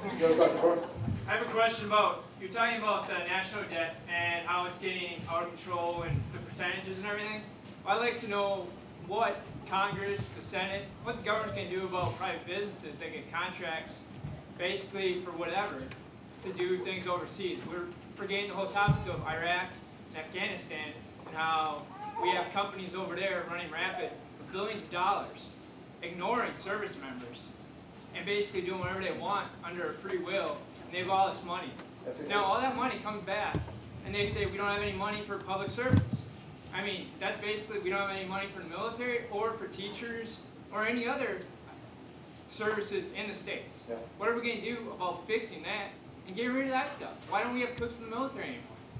You have a question for me? I have a question about, you're talking about the national debt and how it's getting out of control and the percentages and everything. I'd like to know what Congress, the Senate, what the government's going to do about private businesses that get contracts basically for whatever to do things overseas. We're forgetting the whole topic of Iraq and Afghanistan and how we have companies over there running rapid for billions of dollars, ignoring service members, and basically doing whatever they want under free will, and they have all this money. Now all that money comes back, and they say we don't have any money for public servants. I mean, that's basically, we don't have any money for the military or for teachers or any other services in the States. Yeah. What are we going to do about fixing that and getting rid of that stuff? Why don't we have cooks in the military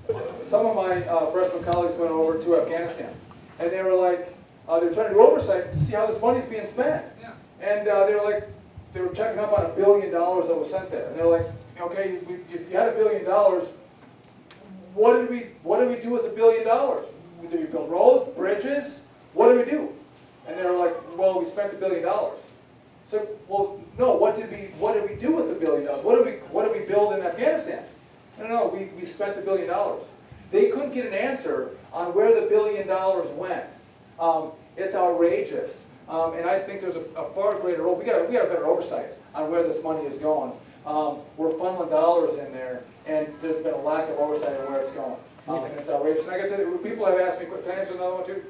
anymore? Some of my freshman colleagues went over to Afghanistan, and they were like, they were trying to do oversight to see how this money's being spent. Yeah. And they were like, they were checking up on $1 billion that was sent there. And they're like, okay, you had $1 billion. What did we do with the $1 billion? Did we build roads, bridges? What did we do? And they were like, well, we spent $1 billion. So, well, no. What did we do with the $1 billion? What did we build in Afghanistan? No, we spent $1 billion. They couldn't get an answer on where the $1 billion went. It's outrageous, and I think there's a far greater role. We got a better oversight on where this money is going. We're funneling dollars in there, and there's been a lack of oversight on where it's going, and it's outrageous. And I can tell you, people have asked me, can I answer another one too?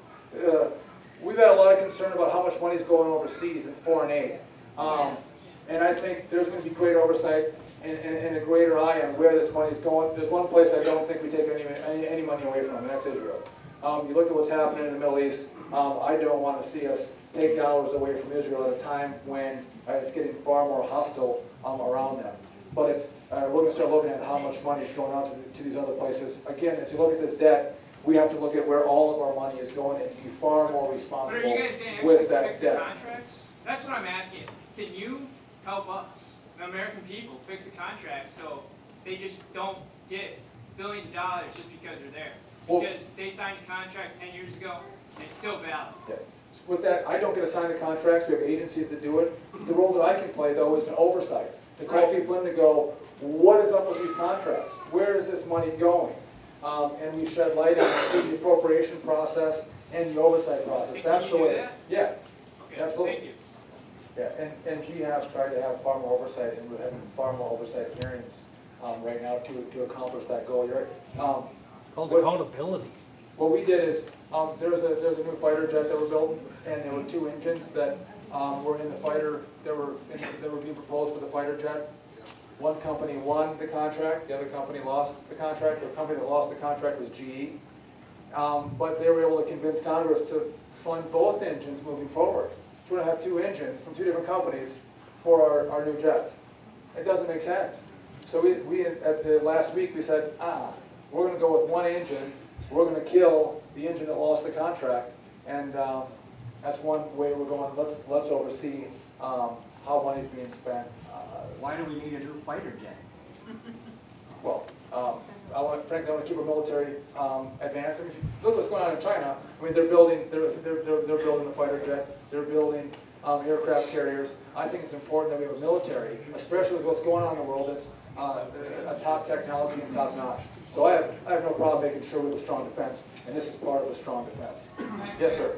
We've had a lot of concern about how much money is going overseas in foreign aid, and I think there's going to be great oversight and a greater eye on where this money is going. There's one place I don't think we take any money away from, and that's Israel. You look at what's happening in the Middle East. I don't want to see us take dollars away from Israel at a time when it's getting far more hostile around them. But we're going to start looking at how much money is going out to these other places. Again, as you look at this debt, we have to look at where all of our money is going and be far more responsible But are you guys going to with actually that fix the debt. contracts? That's what I'm asking is, can you help us, the American people, fix the contracts so they just don't get billions of dollars just because they're there? Because they signed a contract 10 years ago, and it's still valid. Yeah. With that, I don't get assigned the contracts. We have agencies that do it. The role that I can play, though, is an oversight. To call people in to go, what is up with these contracts? Where is this money going? And we shed light on it through the appropriation process and the oversight process. That's the way. Yeah. Okay, absolutely. Thank you. Yeah, and we have tried to have far more oversight, and we're having far more oversight hearings right now to accomplish that goal. You're right. Called accountability. What we did is there's a new fighter jet that we're building, and there were 2 engines that were in the fighter that were being proposed for the fighter jet. One company won the contract, the other company lost the contract. The company that lost the contract was GE, but they were able to convince Congress to fund both engines moving forward. So we're going to have 2 engines from 2 different companies for our new jets. It doesn't make sense. So we at the last week we said, we're going to go with 1 engine. We're going to kill the engine that lost the contract, and that's one way we're going. Let's oversee how money's being spent. Why do we need a new fighter jet? Well, frankly, I want to keep our military advanced. I mean, look what's going on in China. I mean, they're building a fighter jet. They're building aircraft carriers. I think it's important that we have a military, especially with what's going on in the world, that's a top technology and top notch. So I have no problem making sure we have a strong defense, and this is part of a strong defense. Yes, sir.